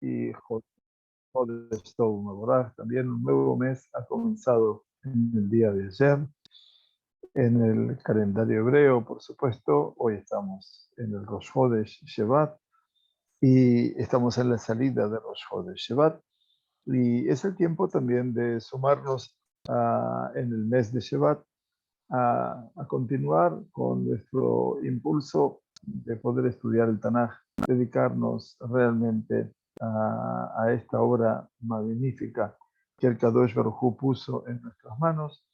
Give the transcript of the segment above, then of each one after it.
y Jodesh Tov Mevorach. También un nuevo mes ha comenzado en el día de ayer. En el calendario hebreo, por supuesto, hoy estamos en el Rosh Hodesh Shevat y estamos en la salida de Rosh Hodesh Shevat. Y es el tiempo también de sumarnos en el mes de Shevat a continuar con nuestro impulso de poder estudiar el Tanaj, dedicarnos realmente a esta obra magnífica que el Kadosh Baruj Hu puso en nuestras manos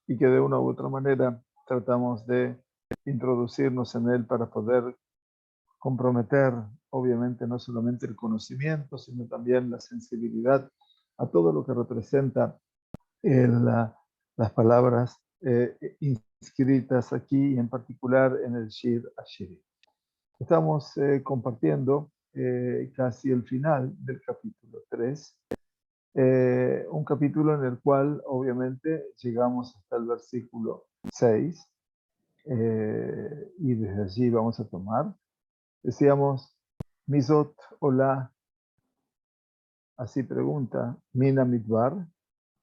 y que de una u otra manera tratamos de introducirnos en él para poder comprometer, obviamente, no solamente el conocimiento, sino también la sensibilidad a todo lo que representa las palabras inscritas aquí, y en particular en el Shir Ashiri. Estamos compartiendo casi el final del capítulo 3, un capítulo en el cual obviamente llegamos hasta el versículo 6, y desde allí vamos a tomar. Decíamos, Mizot Ola, así pregunta, Mina Midbar,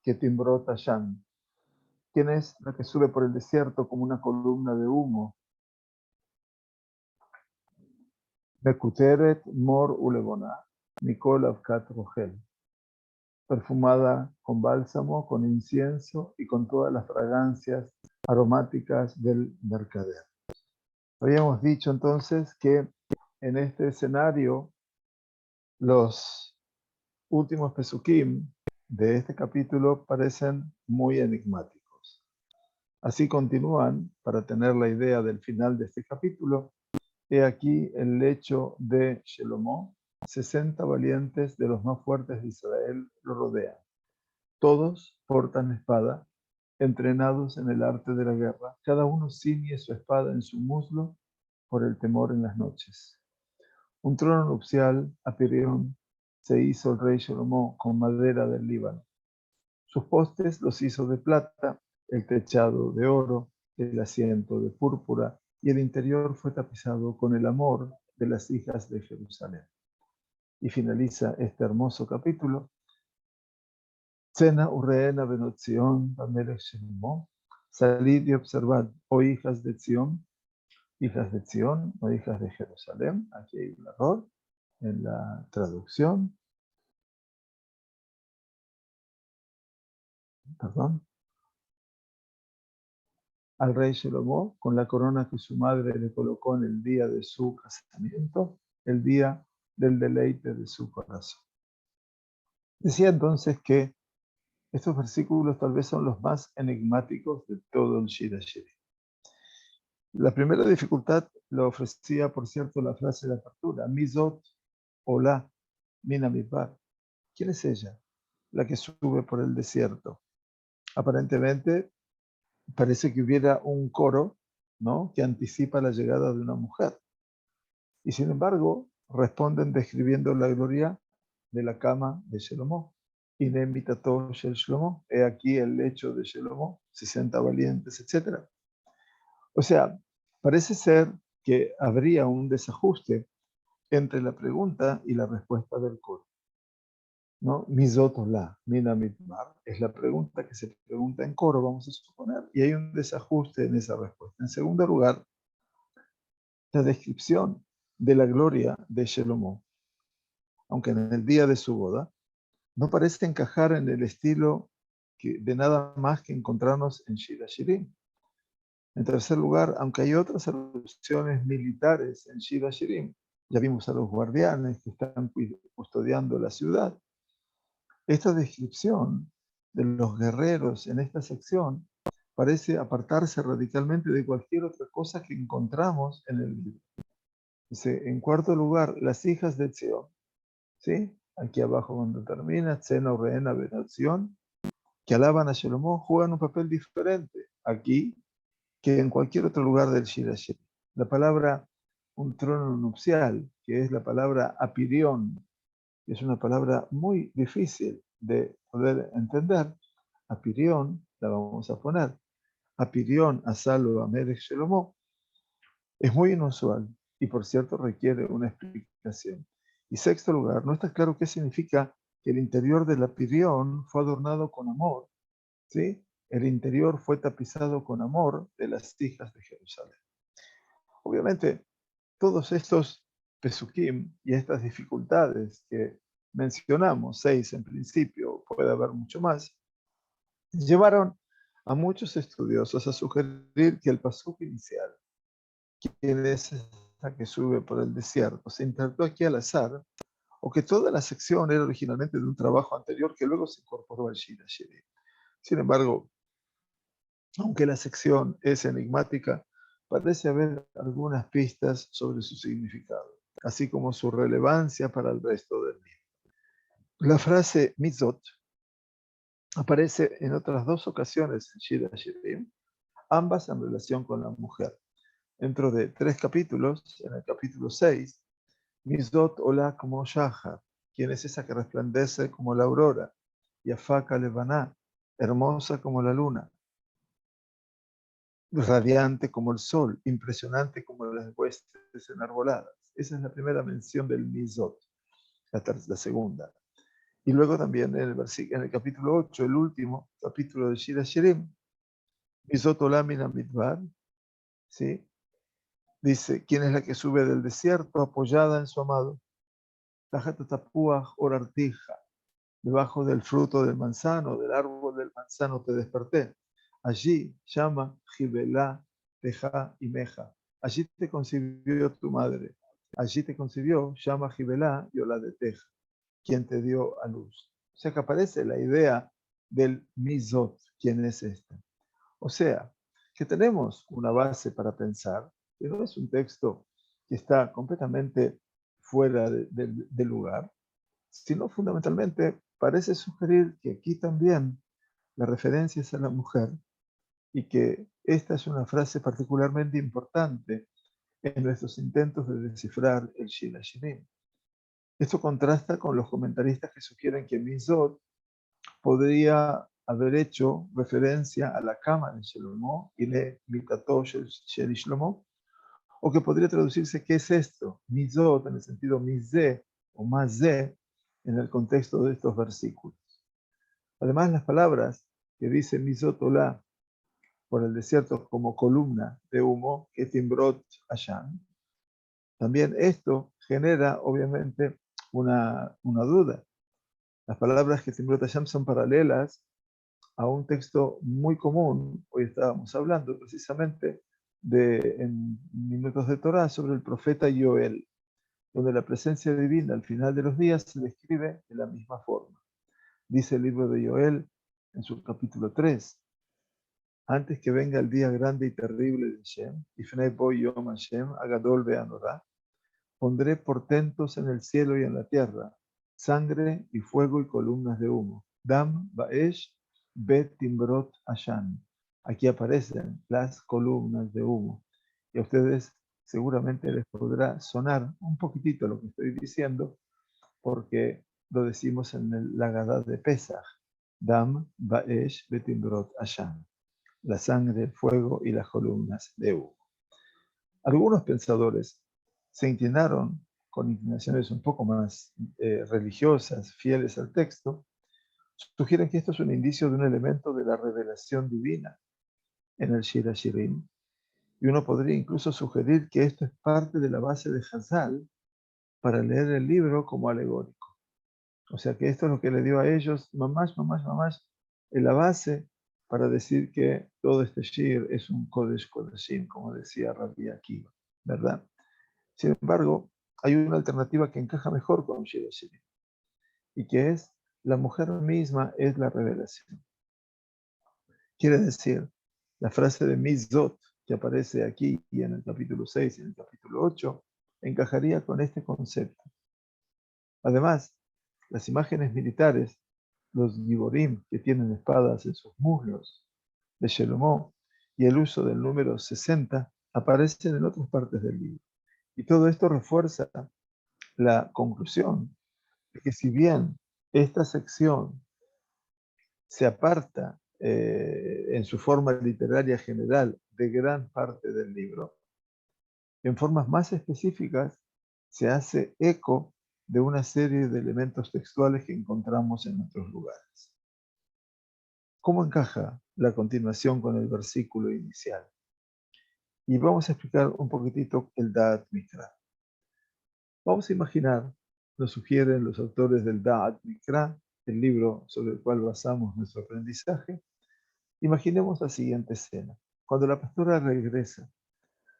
Ketimbrot Ashan. ¿Quién es la que sube por el desierto como una columna de humo? Bekuteret Mor Ulebona, Mikol Avkat Rogel. Perfumada con bálsamo, con incienso y con todas las fragancias aromáticas del mercader. Habíamos dicho entonces que en este escenario los últimos pesukim de este capítulo parecen muy enigmáticos. Así continúan, para tener la idea del final de este capítulo. He aquí el lecho de Shelomó. 60 valientes de los más fuertes de Israel lo rodean. Todos portan espada, entrenados en el arte de la guerra. Cada uno ciñe su espada en su muslo por el temor en las noches. Un trono nupcial, Apirión, se hizo el rey Shelomó con madera del Líbano. Sus postes los hizo de plata, el techado de oro, el asiento de púrpura, y el interior fue tapizado con el amor de las hijas de Jerusalén. Y finaliza este hermoso capítulo. Cena urreena benot Zion, Bamelech Shelomó. Salid y observad, oh hijas de Zion, o hijas de Jerusalén. Aquí hay un error en la traducción. Perdón. Al rey Shelomó con la corona que su madre le colocó en el día de su casamiento, el día del deleite de su corazón. Decía entonces que estos versículos tal vez son los más enigmáticos de todo el Shir Ashiri. La primera dificultad la ofrecía, por cierto, la frase de apertura, Mizot Ola Mina Midbar. ¿Quién es ella? La que sube por el desierto. Aparentemente parece que hubiera un coro, ¿no?, que anticipa la llegada de una mujer. Y sin embargo, responden describiendo la gloria de la cama de Shelomó. Inemitato Shel Shlomo, he aquí el lecho de Shelomó, 60 valientes, etc. O sea, parece ser que habría un desajuste entre la pregunta y la respuesta del coro, ¿no? Mizot Ola, Mina Midbar, es la pregunta que se pregunta en coro, vamos a suponer, y hay un desajuste en esa respuesta. En segundo lugar, la descripción de la gloria de Shelomó, aunque en el día de su boda, no parece encajar en el estilo de nada más que encontrarnos en Shir Hashirim. En tercer lugar, aunque hay otras alusiones militares en Shir Hashirim, ya vimos a los guardianes que están custodiando la ciudad, esta descripción de los guerreros en esta sección parece apartarse radicalmente de cualquier otra cosa que encontramos en el libro. Dice, en cuarto lugar, las hijas de Zion, ¿sí? Aquí abajo cuando termina, Tzena Urreena Benot Zion, que alaban a Shelomó, juegan un papel diferente aquí que en cualquier otro lugar del Shir Ashiri. La palabra un trono nupcial, que es la palabra apirión, que es una palabra muy difícil de poder entender. Apirión, la vamos a poner. Apirión, Asalo, Amelech Shelomó, es muy inusual y por cierto requiere una explicación. Y sexto lugar, no está claro qué significa que el interior del apirión fue adornado con amor, ¿sí? El interior fue tapizado con amor de las hijas de Jerusalén. Obviamente, todos estos pesukim y estas dificultades que mencionamos, 6 en principio, puede haber mucho más, llevaron a muchos estudiosos a sugerir que el pasuk inicial, que es esta que sube por el desierto, se interpretó aquí al azar, o que toda la sección era originalmente de un trabajo anterior que luego se incorporó al Shir HaShirim. Sin embargo, aunque la sección es enigmática, parece haber algunas pistas sobre su significado, así como su relevancia para el resto del libro. La frase mitzot aparece en otras 2 ocasiones en Shir HaShirim, ambas en relación con la mujer. Dentro de 3 capítulos, en el capítulo 6, mitzot olá como shahar, quien es esa que resplandece como la aurora, y afaka levaná, hermosa como la luna, radiante como el sol, impresionante como las huestes enarboladas. Esa es la primera mención del mitzot, la segunda. Y luego también en el capítulo 8, el último capítulo de Shir HaShirim, mitzot olá min hamidbar, ¿sí? Dice, ¿quién es la que sube del desierto apoyada en su amado? Tajat tapuaj orartija, debajo del fruto del manzano, del árbol del manzano te desperté. Allí llama Jibelá, Teja y Meja. Allí te concibió tu madre. Allí te concibió, llama Jibelá y Ola de Teja, quien te dio a luz. O sea que aparece la idea del Mizot, ¿quién es este? O sea, que tenemos una base para pensar, que no es un texto que está completamente fuera de lugar, sino fundamentalmente parece sugerir que aquí también la referencia es a la mujer y que esta es una frase particularmente importante en nuestros intentos de descifrar el Shir HaShirim. Esto contrasta con los comentaristas que sugieren que Mizot podría haber hecho referencia a la cama de Shlomo y le Mitato Shel Shlomo, o que podría traducirse ¿qué es esto? Mizot en el sentido Mizé o Mazé en el contexto de estos versículos. Además, las palabras que dice Mizot Olá por el desierto como columna de humo, que timbrot Ashan, también esto genera obviamente una duda. Las palabras que timbrot Ashan son paralelas a un texto muy común. Hoy estábamos hablando precisamente en Minutos de Torah sobre el profeta Yoel, donde la presencia divina al final de los días se describe de la misma forma. Dice el libro de Yoel en su capítulo 3, antes que venga el día grande y terrible de Shem, Ifnei bo yom Hashem, agadol ve'anorá, pondré portentos en el cielo y en la tierra, sangre y fuego y columnas de humo. Dam ba'esh bet timbrot ashan. Aquí aparecen las columnas de humo. Y a ustedes seguramente les podrá sonar un poquitito lo que estoy diciendo, porque lo decimos en la Haggadah de Pesach. Dam ba'esh bet timbrot ashan. La sangre, el fuego y las columnas de humo. Algunos pensadores se inclinaron con inclinaciones un poco más religiosas, fieles al texto, sugieren que esto es un indicio de un elemento de la revelación divina en el Shir HaShirim, y uno podría incluso sugerir que esto es parte de la base de Hazal para leer el libro como alegórico. O sea que esto es lo que le dio a ellos, mamás, en la base para decir que todo este Shir es un Kodesh Kodeshim, como decía Rabbi Akiva, ¿verdad? Sin embargo, hay una alternativa que encaja mejor con Shir HaShirim, y que es la mujer misma es la revelación. Quiere decir, la frase de Mizot que aparece aquí y en el capítulo 6 y en el capítulo 8 encajaría con este concepto. Además, las imágenes militares, los giborim que tienen espadas en sus muslos de Shelomó y el uso del número 60 aparecen en otras partes del libro. Y todo esto refuerza la conclusión de que si bien esta sección se aparta en su forma literaria general de gran parte del libro, en formas más específicas se hace eco de una serie de elementos textuales que encontramos en otros lugares. ¿Cómo encaja la continuación con el versículo inicial? Y vamos a explicar un poquitito el Da'at Mikra. Vamos a imaginar, nos sugieren los autores del Da'at Mikra, el libro sobre el cual basamos nuestro aprendizaje. Imaginemos la siguiente escena. Cuando la pastora regresa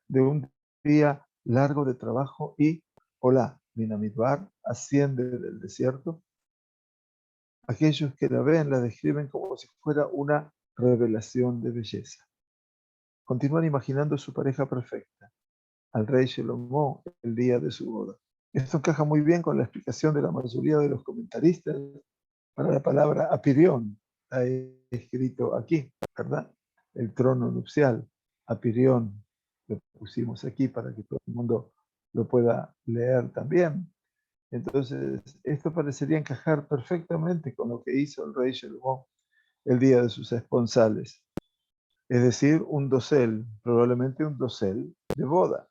de un día largo de trabajo y, hola, Minamidbar, asciende del desierto, aquellos que la ven la describen como si fuera una revelación de belleza. Continúan imaginando su pareja perfecta, al rey Shlomo el día de su boda. Esto encaja muy bien con la explicación de la mayoría de los comentaristas para la palabra apirión. Está escrito aquí, ¿verdad? El trono nupcial, apirión, lo pusimos aquí para que todo el mundo lo pueda leer también. Entonces, esto parecería encajar perfectamente con lo que hizo el rey Shlomo el día de sus esponsales. Es decir, un dosel, probablemente un dosel de boda.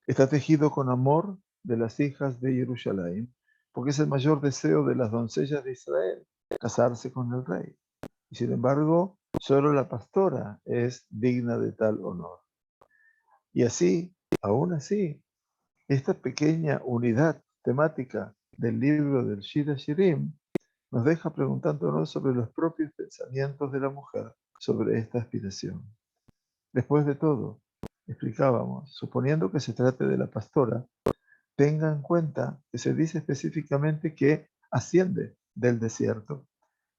Está tejido con amor de las hijas de Jerusalén, porque es el mayor deseo de las doncellas de Israel, casarse con el rey. Y sin embargo, solo la pastora es digna de tal honor. Y así, aún así, esta pequeña unidad temática del libro del Shir Shirim nos deja preguntándonos sobre los propios pensamientos de la mujer sobre esta aspiración. Después de todo, explicábamos, suponiendo que se trate de la pastora, tenga en cuenta que se dice específicamente que asciende del desierto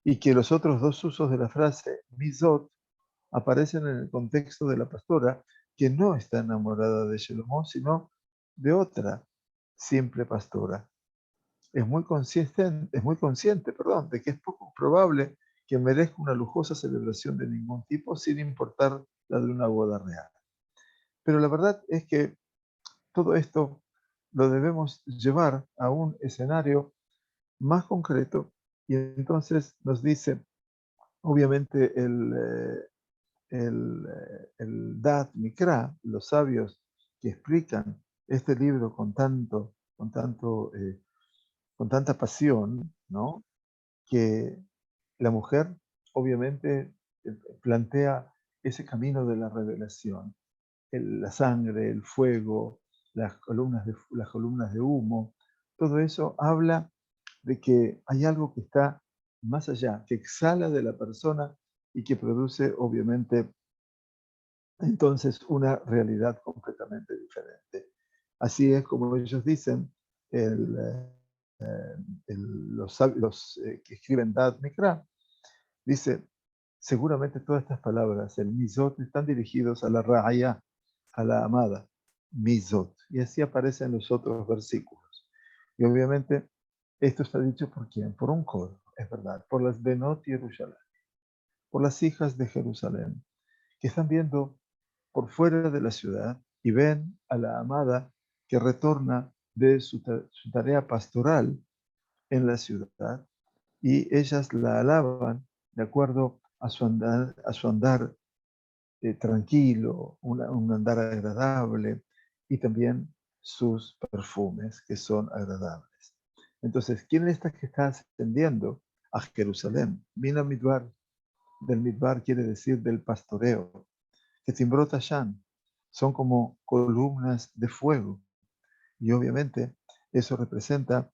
y que los otros dos usos de la frase mizot aparecen en el contexto de la pastora que no está enamorada de Shlomo, sino de otra simple pastora. Es muy consciente, de que es poco probable que merezca una lujosa celebración de ningún tipo, sin importar la de una boda real. Pero la verdad es que todo esto lo debemos llevar a un escenario más concreto y entonces nos dice, obviamente, el Da'at Mikra, los sabios que explican este libro con tanta pasión, ¿no? Que la mujer, obviamente, plantea ese camino de la revelación. La sangre, el fuego, las columnas de humo, todo eso habla de que hay algo que está más allá, que exhala de la persona y que produce, obviamente, entonces una realidad completamente diferente. Así es como ellos dicen, los que escriben Da'at Mikra, dice, seguramente todas estas palabras, el Mizot, están dirigidos a la Ra'aya, a la amada, Mizot. Y así aparecen los otros versículos. Y obviamente, esto está dicho por quién? Por un coro, es verdad, por las Benot Jerusalén, por las hijas de Jerusalén, que están viendo por fuera de la ciudad y ven a la amada que retorna de su tarea pastoral en la ciudad y ellas la alaban de acuerdo a su andar tranquilo, un andar agradable y también sus perfumes que son agradables. Entonces, ¿quién es esta que está ascendiendo a Jerusalén? Mina Midbar, del Midbar quiere decir del pastoreo, que Timbrot Hashan, son como columnas de fuego. Y obviamente eso representa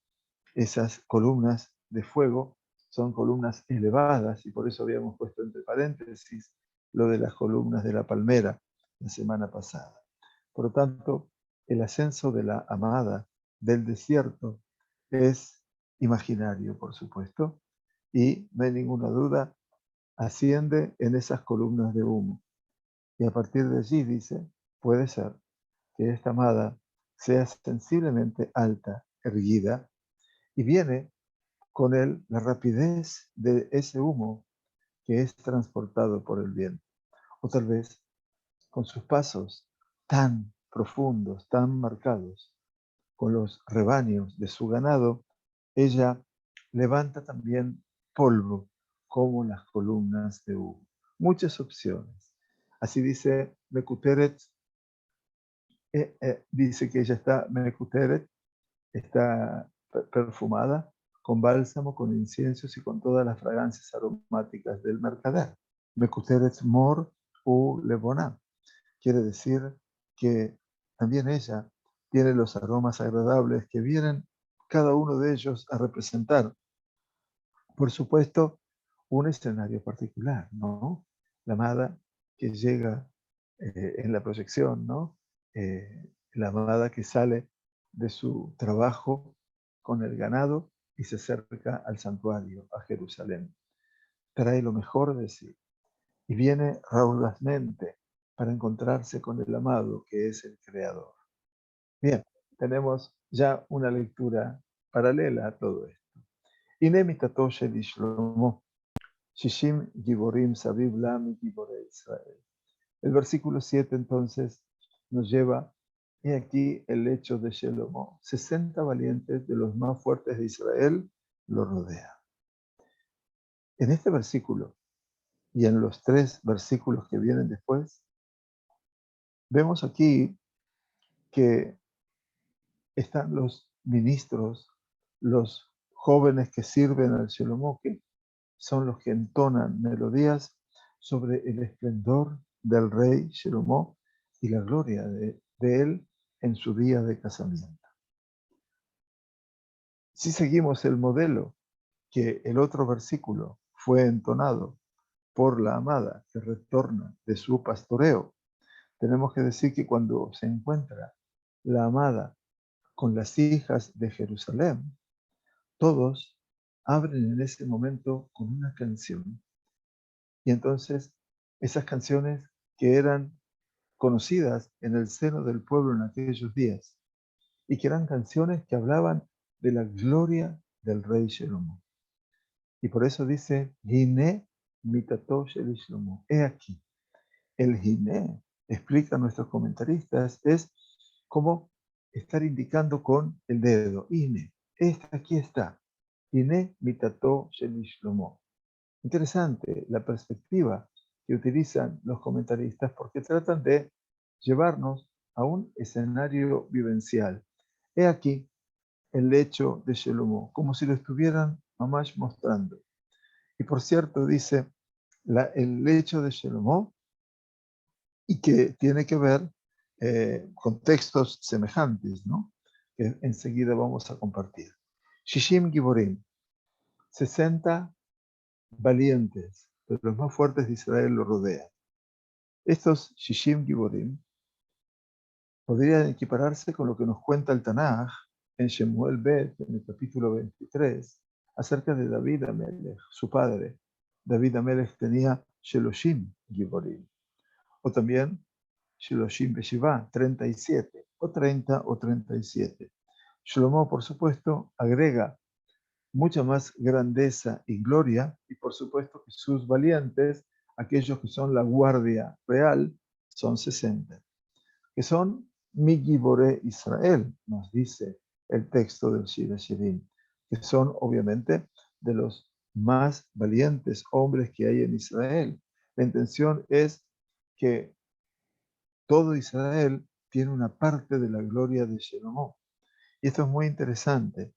esas columnas de fuego, son columnas elevadas, y por eso habíamos puesto entre paréntesis lo de las columnas de la palmera la semana pasada. Por lo tanto, el ascenso de la amada del desierto es imaginario, por supuesto, y no hay ninguna duda, asciende en esas columnas de humo. Y a partir de allí dice, puede ser que esta amada sea sensiblemente alta, erguida, y viene con él la rapidez de ese humo que es transportado por el viento. O tal vez con sus pasos tan profundos, tan marcados, con los rebaños de su ganado, ella levanta también polvo como las columnas de humo. Muchas opciones. Así dice Mekuteret, dice que ella está Mekuteret, está perfumada con bálsamo, con inciensos y con todas las fragancias aromáticas del mercader. Mekuteret mor u lebonam. Quiere decir que también ella tiene los aromas agradables que vienen cada uno de ellos a representar, por supuesto, un escenario particular, ¿no? La amada que llega en la proyección, ¿no? La amada que sale de su trabajo con el ganado y se acerca al santuario, a Jerusalén. Trae lo mejor de sí y viene raudazmente para encontrarse con el amado que es el creador. Bien, tenemos ya una lectura paralela a todo esto. הנה מיתתו של שלמה, 60 גיבורים סביב לה מגיבורי ישראל. El versículo 7 entonces nos lleva, y aquí el lecho de Shelomo, 60 valientes de los más fuertes de Israel lo rodean. En este versículo y en los 3 versículos que vienen después, vemos aquí que están los ministros, los jóvenes que sirven al Shelomo, que son los que entonan melodías sobre el esplendor del rey Shelomo y la gloria de él en su día de casamiento. Si seguimos el modelo que el otro versículo fue entonado por la amada que retorna de su pastoreo, tenemos que decir que cuando se encuentra la amada con las hijas de Jerusalén, todos abren en ese momento con una canción. Y entonces esas canciones que eran conocidas en el seno del pueblo en aquellos días y que eran canciones que hablaban de la gloria del rey Shelomo. Y por eso dice, Hiné mitato shel Shlomo. He aquí. El Hiné, explican nuestros comentaristas, es como estar indicando con el dedo. Hiné, aquí está. Hiné mitato shel Shlomo. Interesante la perspectiva que utilizan los comentaristas porque tratan de llevarnos a un escenario vivencial. He aquí el lecho de Shelomo, como si lo estuvieran mamash mostrando. Y por cierto, dice el lecho de Shelomo, y que tiene que ver con textos semejantes, ¿no? Que enseguida vamos a compartir. Shishim Giborim, 60 valientes, pero los más fuertes de Israel lo rodean. Estos Shishim Giborim podrían equipararse con lo que nos cuenta el Tanaj en Shemuel Bet, en el capítulo 23, acerca de David Amelech, su padre. David Amelech tenía Sheloshim Giborim, o también Sheloshim Beshivá, 37, o 30 o 37. Shlomo, por supuesto, agrega mucha más grandeza y gloria, y por supuesto que sus valientes, aquellos que son la guardia real, son 60, que son mi Gibore Israel, nos dice el texto del Shir Hashirim, que son obviamente de los más valientes hombres que hay en Israel. La intención es que todo Israel tiene una parte de la gloria de Shelomo. Y esto es muy interesante,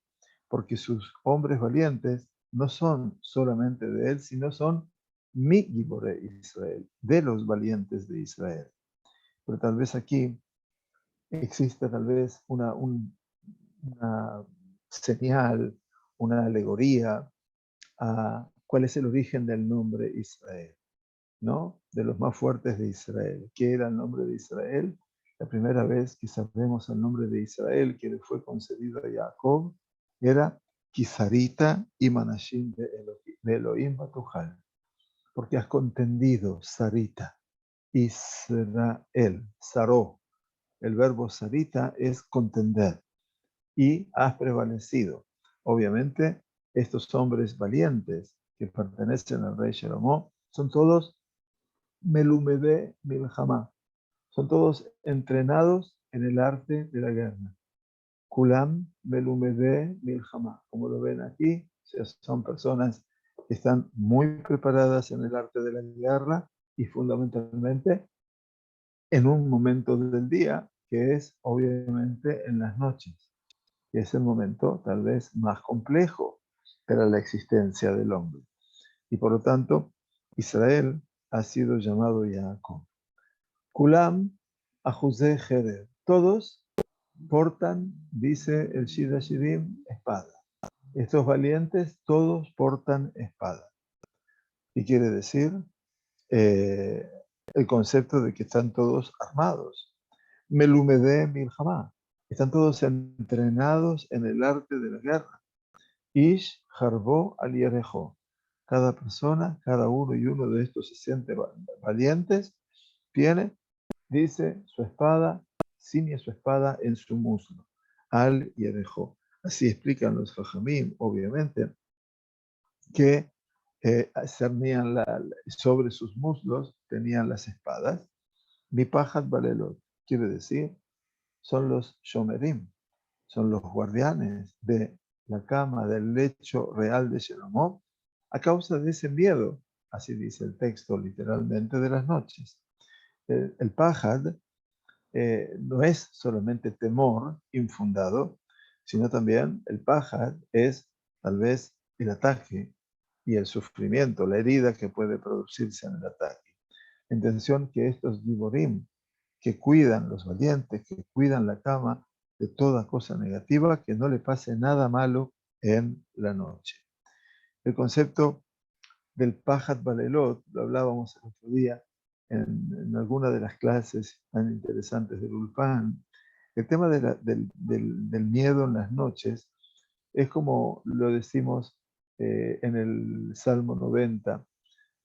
porque sus hombres valientes no son solamente de él, sino son mi Gibore Israel, de los valientes de Israel. Pero tal vez aquí exista tal vez una señal, una alegoría a cuál es el origen del nombre Israel, ¿no? De los más fuertes de Israel. ¿Qué era el nombre de Israel? La primera vez que sabemos el nombre de Israel que le fue concedido a Jacob era Kisarita y Manashim de Elohim Batujal, porque has contendido, Sarita, Israel, Saró. El verbo Sarita es contender y has prevalecido. Obviamente, estos hombres valientes que pertenecen al rey Shelomo son todos Melumede Milhamá, son todos entrenados en el arte de la guerra. Kulam Melumede Milhamá, como lo ven aquí, son personas que están muy preparadas en el arte de la guerra y fundamentalmente en un momento del día que es obviamente en las noches. y es el momento tal vez más complejo para la existencia del hombre. Y por lo tanto, Israel ha sido llamado Jacob. Kulam Ahuzeh Jereb. Todos portan, dice el Shir Hashirim, espada. Estos valientes todos portan espada. Y quiere decir eh, el concepto de que están todos armados. Melumede Milhamá. Están todos entrenados en el arte de la guerra. Ish Harbo al Yerejo. Cada persona, cada uno y uno de estos 60 valientes tiene, dice, su espada, ciñe su espada en su muslo. Al Yerejo. Así explican los Jajamim, obviamente, que cernían sobre sus muslos, tenían las espadas. Mipajat Balelot, quiere decir, son los Shomerim, son los guardianes de la cama, del lecho real de Shelomó, a causa de ese miedo, así dice el texto literalmente, de las noches. El Pajad no es solamente temor infundado, sino también el Pajad es tal vez el ataque y el sufrimiento, la herida que puede producirse en el ataque. Intención que estos Giborim, que cuidan los valientes, que cuidan la cama de toda cosa negativa, que no le pase nada malo en la noche. El concepto del Pajat Balelot, lo hablábamos el otro día en alguna de las clases tan interesantes del Ulpan. El tema del miedo en las noches es como lo decimos en el Salmo 90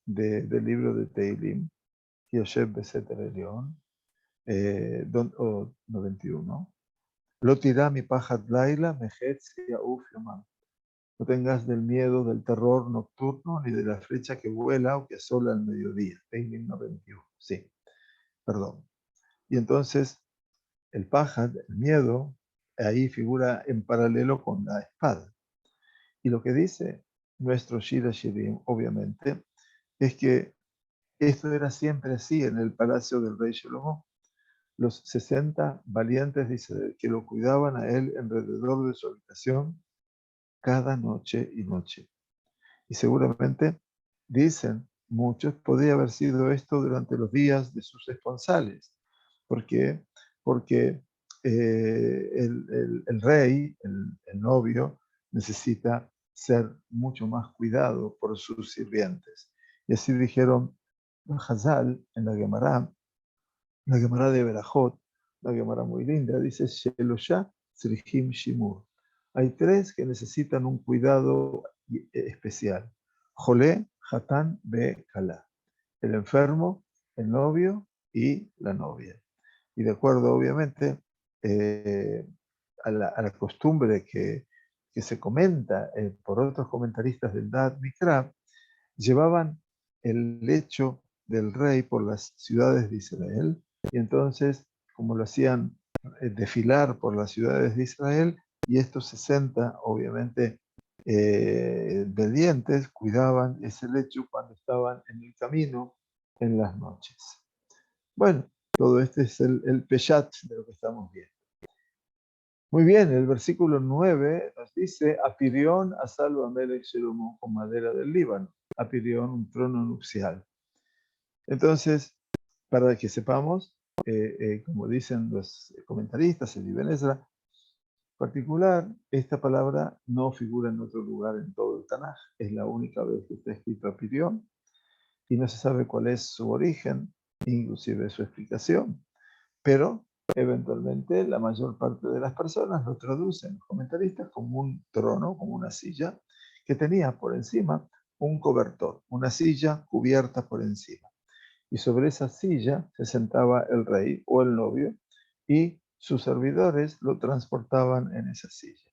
del libro de Teilim, Yosef Beseter Elión, o 91. Lo tirá mi pajat laila, mejetz yauf yomam. No tengas del miedo del terror nocturno ni de la flecha que vuela o que asola al mediodía. Teilim 91. Sí, perdón. Y entonces el pajat, el miedo, ahí figura en paralelo con la espada. Y lo que dice nuestro Shir Hashirim, obviamente, es que esto era siempre así en el palacio del rey Shlomo. Los 60 valientes, dice, que lo cuidaban a él alrededor de su habitación cada noche y noche. Y seguramente, dicen muchos, podría haber sido esto durante los días de sus esponsales. ¿Por qué? Porque el rey, el novio, necesita ser mucho más cuidado por sus sirvientes. Y así dijeron Hazal en la Gemara de Berajot, la Gemara muy linda, dice Shelosha Srihim Shimur. Hay tres que necesitan un cuidado especial. Jolé, Hatán, Be, Kalá. El enfermo, el novio y la novia. Y de acuerdo, obviamente, a la costumbre que se comenta por otros comentaristas del Da'at Mikra, llevaban el lecho del rey por las ciudades de Israel, y entonces, como lo hacían desfilar por las ciudades de Israel, y estos 60, obviamente, obedientes, cuidaban ese lecho cuando estaban en el camino en las noches. Bueno, todo este es el peshat de lo que estamos viendo. Muy bien, el versículo 9 nos dice, Apirión asalo a Melech Shlomo con madera del Líbano. Apirión, un trono nupcial. Entonces, para que sepamos, como dicen los comentaristas, el Ibn Ezra, en particular, esta palabra no figura en otro lugar en todo el Tanaj. Es la única vez que está escrito Apirión y no se sabe cuál es su origen, inclusive su explicación. Pero eventualmente la mayor parte de las personas lo traducen, los comentaristas, como un trono, como una silla, que tenía por encima un cobertor, una silla cubierta por encima. Y sobre esa silla se sentaba el rey o el novio y sus servidores lo transportaban en esa silla.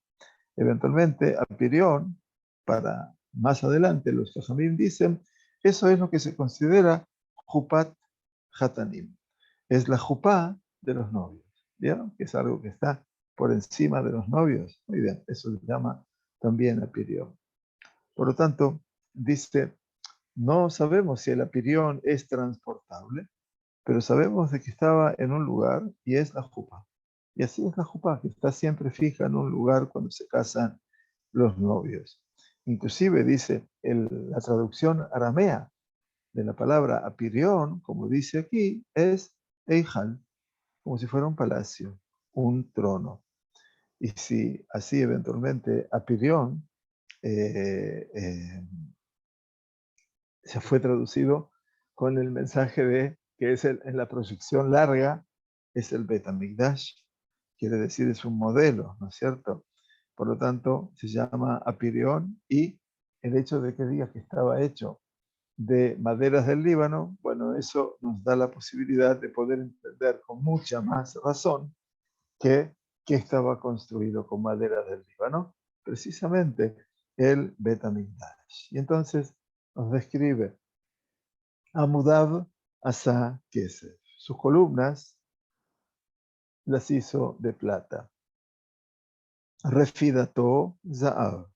Eventualmente, Apirión, para más adelante, los Jajamim dicen, eso es lo que se considera Jupat Hatanim. Es la jupá de los novios. ¿Vieron? Que es algo que está por encima de los novios. Muy bien, eso se llama también apirión. Por lo tanto, dice, no sabemos si el apirión es transportable, pero sabemos de que estaba en un lugar y es la jupá. Y así es la jupá, que está siempre fija en un lugar cuando se casan los novios. Inclusive dice la traducción aramea de la palabra apirión, como dice aquí, es eijal, como si fuera un palacio, un trono. Y si así eventualmente apirión se fue traducido con el mensaje de que es en la proyección larga, es el Bet HaMikdash, quiere decir es un modelo, ¿no es cierto? Por lo tanto, se llama apirión y el hecho de que diga que estaba hecho de maderas del Líbano, bueno, eso nos da la posibilidad de poder entender con mucha más razón que estaba construido con maderas del Líbano, precisamente el Bet HaMikdash. Y entonces nos describe Amudav Asa Kesef. Sus columnas las hizo de plata. Refidato Zaav.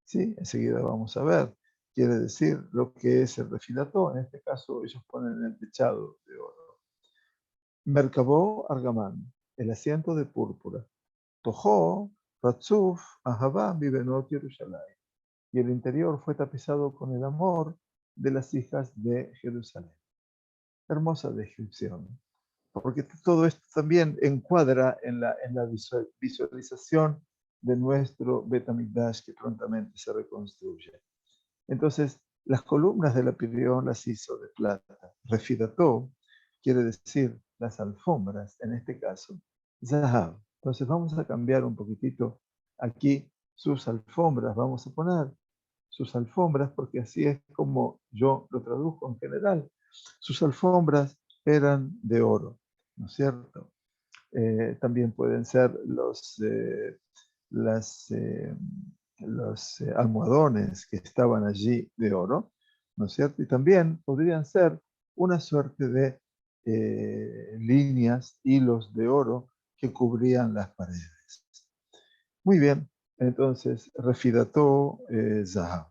¿Sí? Enseguida vamos a ver. Quiere decir lo que es el refidato. En este caso ellos ponen el techado de oro. Merkabó Argamán. El asiento de púrpura. Tojó Ratzuf Ahavá Vivenot Yerushalayim. Y el interior fue tapizado con el amor de las hijas de Jerusalén. Hermosa descripción. Porque todo esto también encuadra en la visualización de nuestro Bet HaMikdash que prontamente se reconstruye. Entonces, las columnas de la Pirión las hizo de plata. Refidató quiere decir las alfombras, en este caso, Zahab. Entonces vamos a cambiar un poquitito aquí sus alfombras, vamos a poner sus alfombras, porque así es como yo lo traduzco en general. Sus alfombras eran de oro, ¿no es cierto? También pueden ser los almohadones que estaban allí de oro, ¿no es cierto? Y también podrían ser una suerte de líneas, hilos de oro que cubrían las paredes. Muy bien, entonces, Refidató Zahab.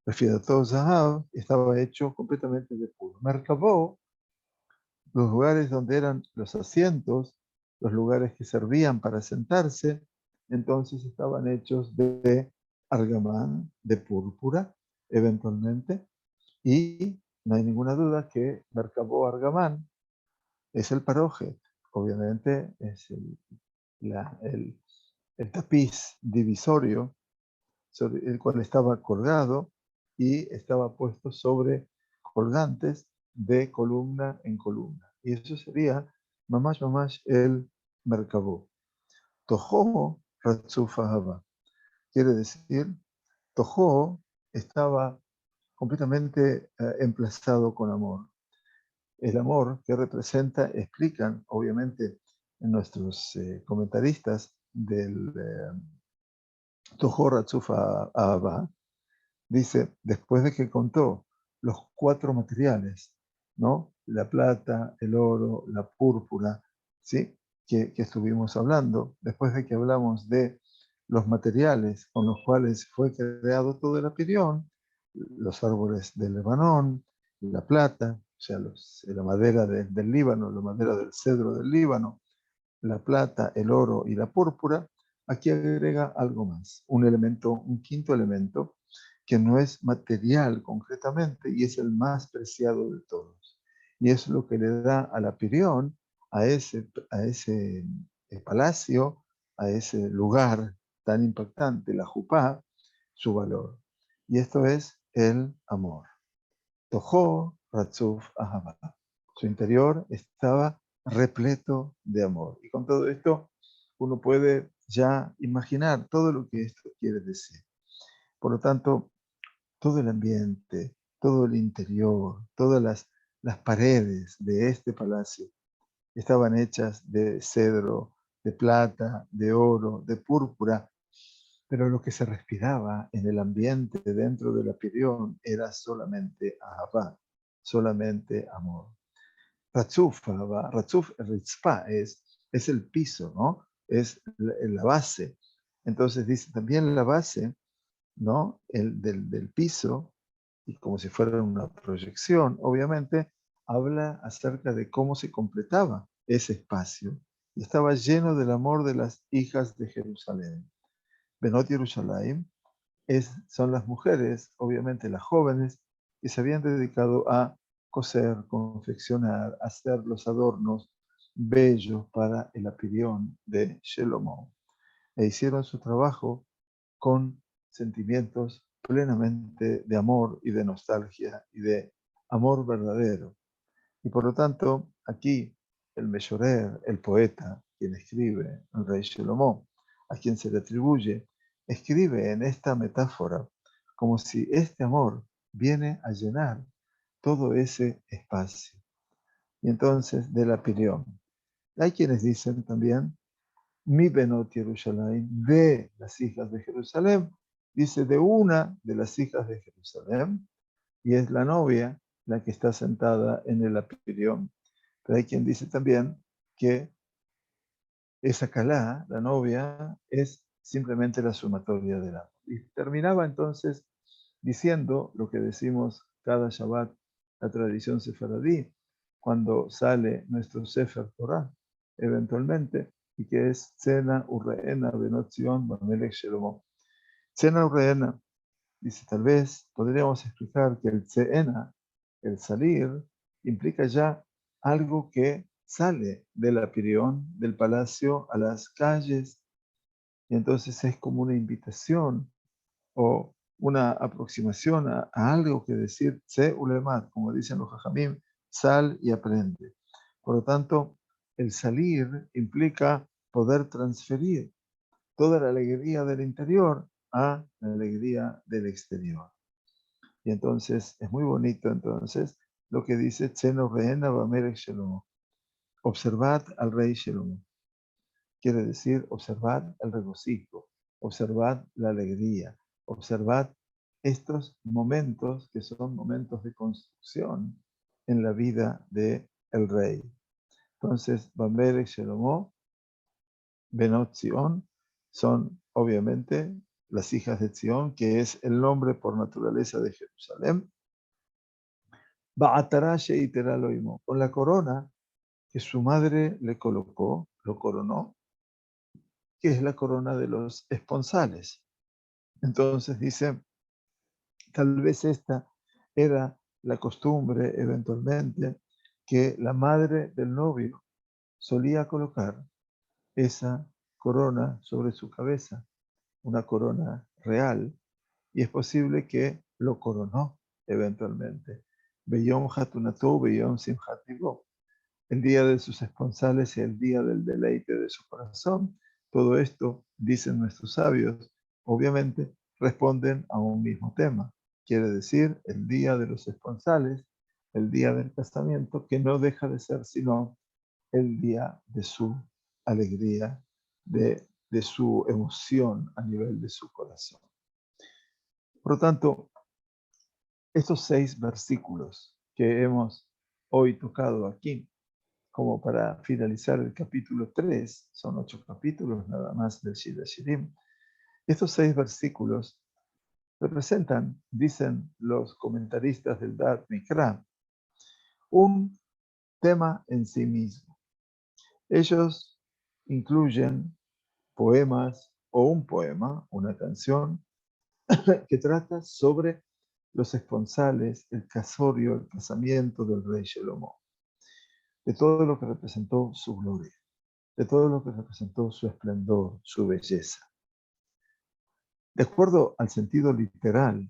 Refidató Zahab estaba hecho completamente de puro. Merkabó, los lugares donde eran los asientos, los lugares que servían para sentarse, entonces estaban hechos de argamán, de púrpura, eventualmente, y no hay ninguna duda que Merkabó Argamán es el paroje, obviamente es el tapiz divisorio sobre el cual estaba colgado y estaba puesto sobre colgantes de columna en columna. Y eso sería mamash el merkabó. Tojó Ratzuf Ahava. Quiere decir, Tojó estaba completamente emplazado con amor. El amor que representa, explican obviamente nuestros comentaristas del Tojó Ratzuf Ahava, dice, después de que contó los 4 materiales, ¿no? La plata, el oro, la púrpura, ¿sí? Que estuvimos hablando, después de que hablamos de los materiales con los cuales fue creado todo el apirión, los árboles del Lebanón, la plata, o sea, la madera del Líbano, la madera del cedro del Líbano, la plata, el oro y la púrpura, aquí agrega algo más, un elemento, un quinto elemento, que no es material concretamente y es el más preciado de todos. Y es lo que le da a la Pirión, a ese palacio, a ese lugar tan impactante, la Jupá, su valor. Y esto es el amor. Tojó Ratzuf Ahava. Su interior estaba repleto de amor. Y con todo esto, uno puede ya imaginar todo lo que esto quiere decir. Por lo tanto, todo el ambiente, todo el interior, todas las paredes de este palacio estaban hechas de cedro, de plata, de oro, de púrpura, pero lo que se respiraba en el ambiente dentro de la Pirión era solamente Ahavá, solamente amor. Ratzuf, Ratzuf, Ritzpah es el piso, ¿no? Es la base. Entonces dice también la base, ¿no? Del piso, y como si fuera una proyección, obviamente, habla acerca de cómo se completaba ese espacio y estaba lleno del amor de las hijas de Jerusalén. Benot Yerushalayim son las mujeres, obviamente las jóvenes, que se habían dedicado a coser, confeccionar, hacer los adornos bellos para el apirión de Shelomo. E hicieron su trabajo con sentimientos plenamente de amor y de nostalgia y de amor verdadero. Y por lo tanto, aquí el Meshorer, el poeta, quien escribe, el rey Shelomo, a quien se le atribuye, escribe en esta metáfora como si este amor viene a llenar todo ese espacio. Y entonces, del apirión. Hay quienes dicen también, mi Benot Yerushalayim, de las hijas de Jerusalén, dice de una de las hijas de Jerusalén, y es la novia la que está sentada en el apirión. Pero hay quien dice también que esa calá, la novia, es simplemente la sumatoria del amor. Y terminaba entonces diciendo lo que decimos cada Shabbat, la tradición sefaradí, cuando sale nuestro Sefer Torah, eventualmente, y que es Tzena Urreena Benot Zion Bamelech Shelomo. Tzena Urreena, dice, tal vez podríamos explicar que el Tzena, el salir, implica ya algo que sale del apirión, del palacio, a las calles, y entonces es como una invitación o una aproximación a algo que decir Tze ulemat, como dicen los jajamim, sal y aprende. Por lo tanto, el salir implica poder transferir toda la alegría del interior a la alegría del exterior. Y entonces es muy bonito entonces lo que dice Tzeno Reena Bamelech Shelomo. Observad al rey Shelomo. Quiere decir, observad el regocijo, observad la alegría, observad estos momentos que son momentos de construcción en la vida del rey. Entonces, Bamelech Shelomo, Benot Zion, son obviamente las hijas de Zion, que es el nombre por naturaleza de Jerusalén. Ba'atarashe y Teraloimo, con la corona que su madre le colocó, lo coronó, que es la corona de los esponsales. Entonces dice, tal vez esta era la costumbre eventualmente que la madre del novio solía colocar esa corona sobre su cabeza, una corona real, y es posible que lo coronó eventualmente. Beyom Hatunato, Beyom Simchat Libo, el día de sus esponsales y el día del deleite de su corazón. Todo esto, dicen nuestros sabios, obviamente responden a un mismo tema. Quiere decir, el día de los esponsales, el día del casamiento, que no deja de ser sino el día de su alegría, de su emoción a nivel de su corazón. Por lo tanto, estos 6 versículos que hemos hoy tocado aquí, como para finalizar el capítulo 3, son 8 capítulos nada más del Shir HaShirim. Estos 6 versículos representan, dicen los comentaristas del Da'at Mikra, un tema en sí mismo. Ellos incluyen poemas o un poema, una canción, que trata sobre los esponsales, el casorio, el casamiento del rey Shelomo, de todo lo que representó su gloria, de todo lo que representó su esplendor, su belleza. De acuerdo al sentido literal,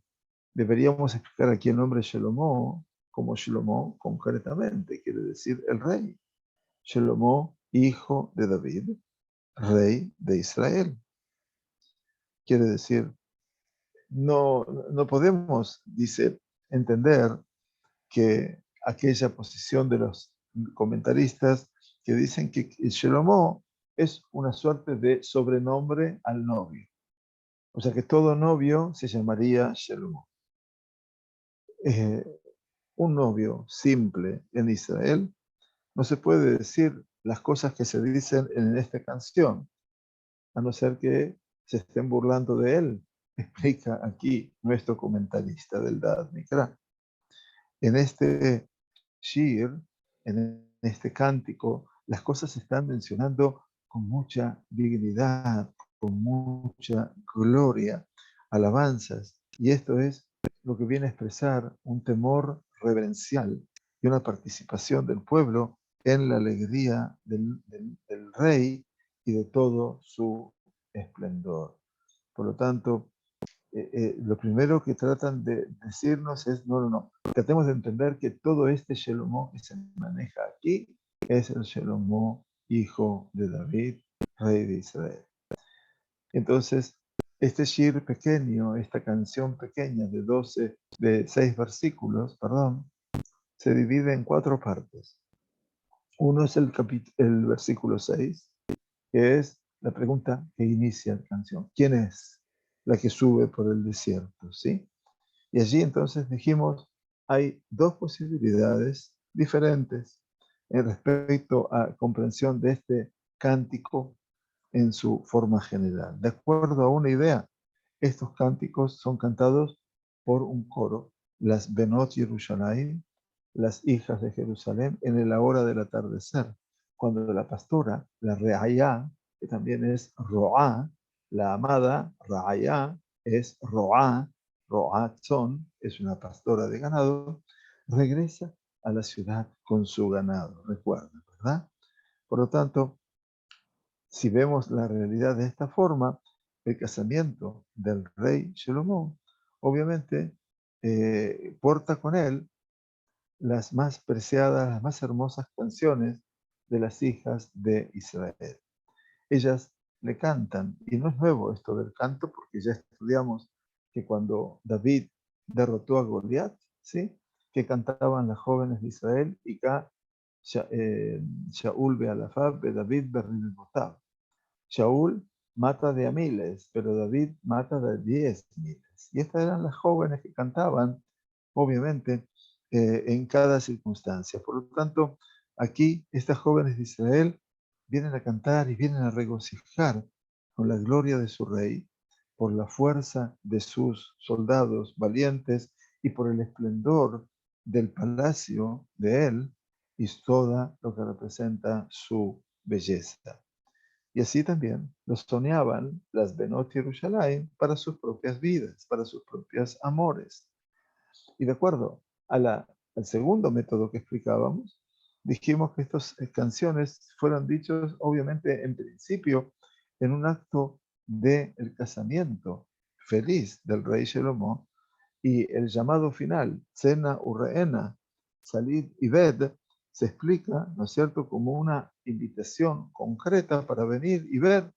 deberíamos explicar aquí el nombre Shelomo como Shelomo concretamente, quiere decir el rey. Shelomo, hijo de David, rey de Israel. Quiere decir, no podemos, dice, entender que aquella posición de los comentaristas que dicen que Shelomo es una suerte de sobrenombre al novio. O sea que todo novio se llamaría Shelomo. Un novio simple en Israel no se puede decir las cosas que se dicen en esta canción, a no ser que se estén burlando de él, explica aquí nuestro comentarista del Da'at Mikra. En este shir, en este cántico, las cosas se están mencionando con mucha dignidad, con mucha gloria, alabanzas. Y esto es lo que viene a expresar un temor reverencial y una participación del pueblo en la alegría del rey y de todo su esplendor. Por lo tanto, lo primero que tratan de decirnos es, no, tratemos de entender que todo este Shelomó que se maneja aquí es el Shelomó, hijo de David, rey de Israel. Entonces, este shir pequeño, esta canción pequeña de 6 versículos, perdón, se divide en 4 partes. Uno es el versículo 6, que es la pregunta que inicia la canción. ¿Quién es la que sube por el desierto? ¿Sí? Y allí entonces dijimos, hay 2 posibilidades diferentes en respecto a comprensión de este cántico en su forma general. De acuerdo a una idea, estos cánticos son cantados por un coro, las Benot Yerushalayim, las hijas de Jerusalén, en la hora del atardecer, cuando la pastora, la Reayá, que también es Roá, la amada Raayá es Roá, Roatzon, es una pastora de ganado, regresa a la ciudad con su ganado, recuerda, ¿verdad? Por lo tanto, si vemos la realidad de esta forma, el casamiento del rey Salomón, obviamente, porta con él las más preciadas, las más hermosas canciones de las hijas de Israel. Ellas le cantan, y no es nuevo esto del canto, porque ya estudiamos que cuando David derrotó a Goliat, ¿sí? Que cantaban las jóvenes de Israel, y acá Shaul Bealafab, David Berribotab. Shaul mata de a miles, pero David mata de 10.000. Y estas eran las jóvenes que cantaban, obviamente, en cada circunstancia. Por lo tanto, aquí estas jóvenes de Israel vienen a cantar y vienen a regocijar con la gloria de su rey, por la fuerza de sus soldados valientes y por el esplendor del palacio de él y todo lo que representa su belleza. Y así también los soñaban las Benot Yerushalayim para sus propias vidas, para sus propios amores. Y de acuerdo al segundo método que explicábamos, dijimos que estas canciones fueron dichas obviamente en principio en un acto del casamiento feliz del rey Shlomo, y el llamado final, Cena Urreena, Salid y Ved, se explica, ¿no es cierto?, como una invitación concreta para venir y ver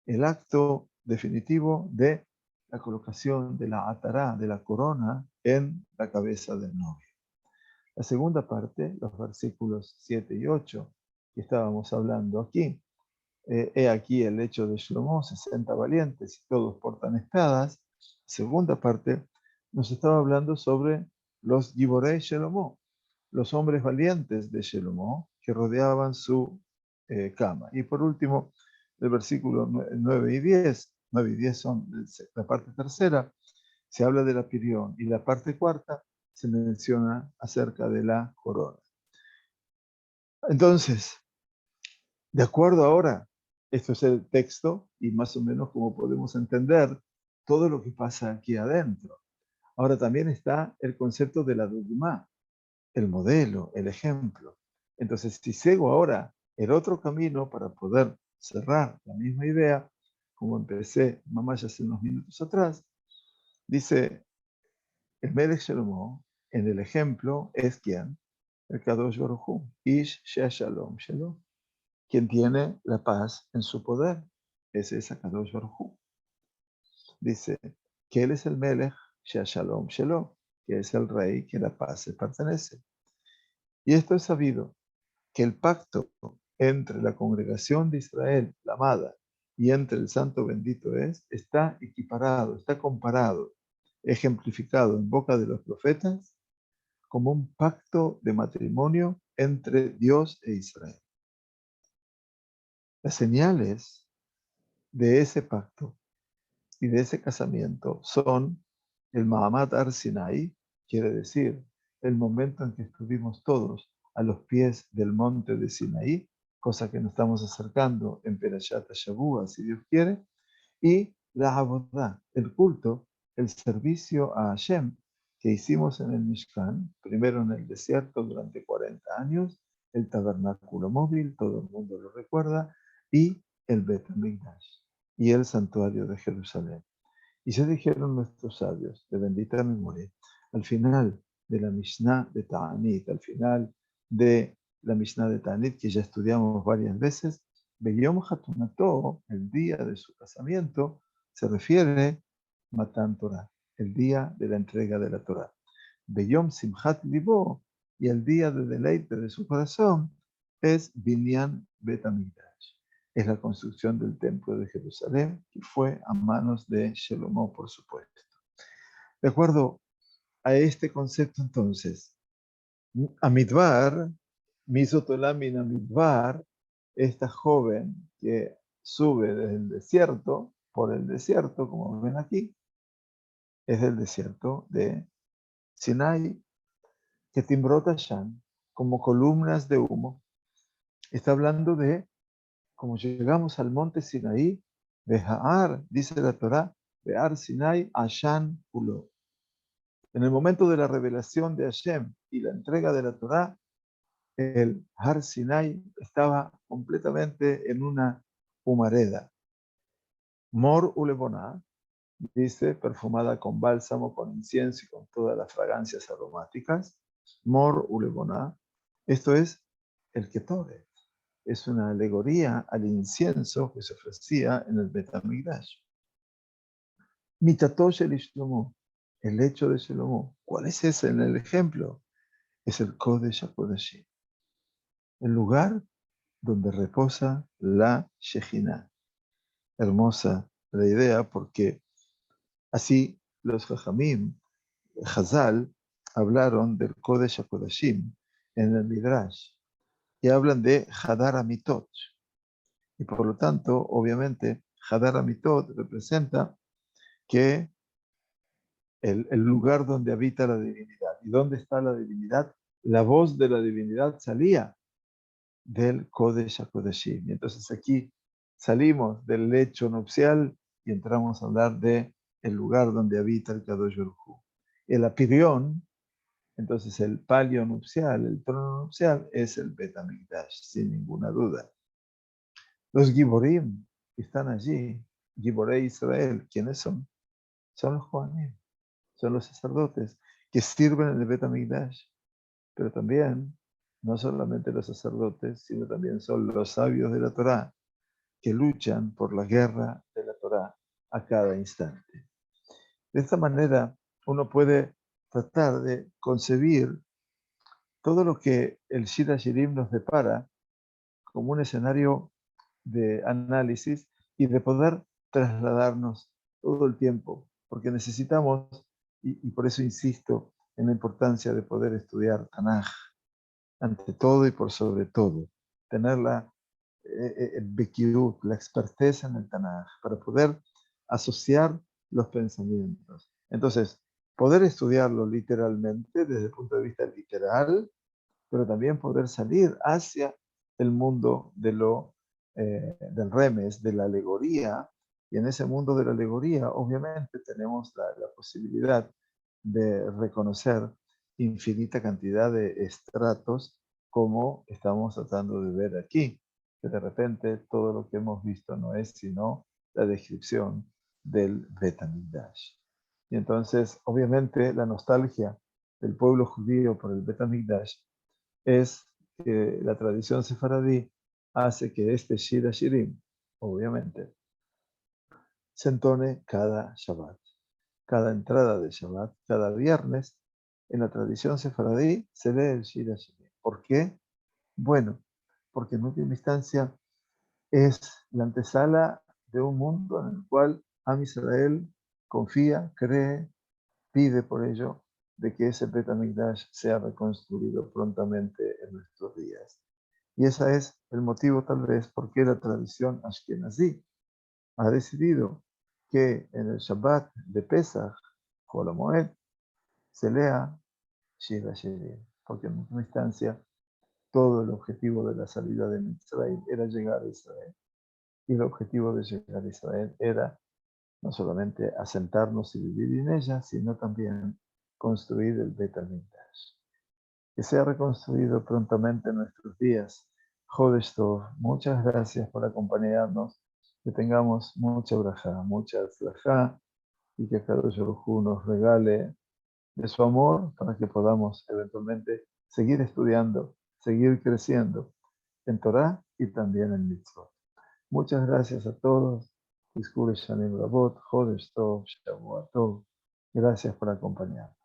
el acto definitivo de la colocación de la atará, de la corona, en la cabeza del novio. La segunda parte, los versículos 7 y 8, que estábamos hablando aquí, he aquí el hecho de Shlomo, 60 valientes y todos portan espadas. Segunda parte, nos estaba hablando sobre los Giborei Shlomo, los hombres valientes de Shlomo que rodeaban su cama. Y por último, el versículo 9 y 10, 9 y 10 son la parte tercera, se habla de la pirión, y la parte cuarta se menciona acerca de la corona. Entonces, de acuerdo ahora, esto es el texto y más o menos como podemos entender todo lo que pasa aquí adentro. Ahora también está el concepto de la dogma, el modelo, el ejemplo. Entonces, si sigo ahora el otro camino para poder cerrar la misma idea, como empecé, mamá, ya hace unos minutos atrás, dice, el Melech Shlomo, en el ejemplo, es quien, el Kadosh Baruj Hu, Ish Shea Shalom Shalom, quien tiene la paz en su poder. Ese es Kadosh Baruj Hu. Dice que él es el Melech Shea Shalom Shalom, que es el rey que la paz se pertenece. Y esto es sabido, que el pacto entre la congregación de Israel, la amada, y entre el santo bendito está equiparado, está comparado, ejemplificado en boca de los profetas como un pacto de matrimonio entre Dios e Israel. Las señales de ese pacto y de ese casamiento son el Mahamat Ar Sinai, quiere decir el momento en que estuvimos todos a los pies del monte de Sinaí, cosa que nos estamos acercando en Perashat Shavua, si Dios quiere, y la Avodah, el culto, el servicio a Hashem que hicimos en el Mishkan, primero en el desierto durante 40 años, el tabernáculo móvil, todo el mundo lo recuerda, y el Bet HaMikdash, y el santuario de Jerusalén. Y ya dijeron nuestros sabios, de bendita memoria, al final de la Mishnah de Ta'anit, al final de la Mishnah de Ta'anit, que ya estudiamos varias veces, Beyom Hatunato, el día de su casamiento, se refiere Matan Torah, el día de la entrega de la Torah. Beyom Simchat Libo, y el día de deleite de su corazón, es Binyan Bet HaMikdash. Es la construcción del templo de Jerusalén, que fue a manos de Shalomó, por supuesto. De acuerdo a este concepto, entonces, Amidbar, Misotolamina Amidbar, esta joven que sube desde el desierto, por el desierto, como ven aquí, es del desierto de Sinai, que timbrota Shan, como columnas de humo. Está hablando de, como llegamos al monte Sinaí, Beha'ar, dice la Torá, Behar Sinai, Ashan Pulo. En el momento de la revelación de Hashem y la entrega de la Torá, el Har Sinai estaba completamente en una humareda. Mor Uleboná, dice, perfumada con bálsamo, con incienso y con todas las fragancias aromáticas. Mor Uleboná, esto es el Ketoret. Es una alegoría al incienso que se ofrecía en el Bet HaMikdash. Mitato Shel Shlomo, el lecho de Shlomo. ¿Cuál es ese en el ejemplo? Es el Kodesh HaKodashim, el lugar donde reposa la Shejinah. Hermosa la idea, porque así los Jajamim, Hazal, hablaron del Kodesh HaKodashim en el Midrash, y hablan de Hadar Amitot. Y por lo tanto, obviamente, Hadar Amitot representa que el lugar donde habita la divinidad. ¿Y dónde está la divinidad? La voz de la divinidad salía del Kodesh HaKodashim. Y entonces aquí salimos del lecho nupcial y entramos a hablar de el lugar donde habita el Kadosh Baruj Hu. El apirión, entonces el palio nupcial, el trono nupcial, es el Bet HaMikdash, sin ninguna duda. Los Giborim que están allí, Giborei Israel, ¿quiénes son? Son los Kohanim, son los sacerdotes que sirven en el Bet HaMikdash, pero también, no solamente los sacerdotes, sino también son los sabios de la Torá, que luchan por la guerra de la Torá a cada instante. De esta manera, uno puede tratar de concebir todo lo que el Shir HaShirim nos depara como un escenario de análisis y de poder trasladarnos todo el tiempo, porque necesitamos, y por eso insisto en la importancia de poder estudiar Tanaj, ante todo y por sobre todo, tener la Bekirut, la experteza en el Tanaj, para poder asociar los pensamientos. Entonces, poder estudiarlo literalmente, desde el punto de vista literal, pero también poder salir hacia el mundo del remes, de la alegoría, y en ese mundo de la alegoría, obviamente, tenemos la posibilidad de reconocer infinita cantidad de estratos, como estamos tratando de ver aquí, que de repente todo lo que hemos visto no es sino la descripción del Bet HaMikdash. Y entonces, obviamente, la nostalgia del pueblo judío por el Bet HaMikdash es que la tradición sefaradí hace que este Shir HaShirim, obviamente, se entone cada Shabbat, cada entrada de Shabbat, cada viernes. En la tradición sefaradí se lee el Shir HaShirim. ¿Por qué? Bueno, porque en última instancia es la antesala de un mundo en el cual Am Israel confía, cree, pide por ello de que ese Bet HaMikdash sea reconstruido prontamente en nuestros días. Y ese es el motivo tal vez por qué la tradición ashkenazí ha decidido que en el Shabbat de Pesach, Chol HaMoed, se lea Shir HaShirim, porque en última instancia todo el objetivo de la salida de Israel era llegar a Israel. Y el objetivo de llegar a Israel era no solamente asentarnos y vivir en ella, sino también construir el Bet HaMikdash. Que sea reconstruido prontamente en nuestros días. Jodesh Tov, muchas gracias por acompañarnos. Que tengamos mucha braja, mucha tzlajá, y que Kadosh Baruj Hu nos regale de su amor para que podamos eventualmente seguir estudiando, seguir creciendo en Torah y también en Mitzvot. Muchas gracias a todos. Disculpe Shanim Rabot, Jodesh Tov, Shavua Tov. Gracias por acompañarnos.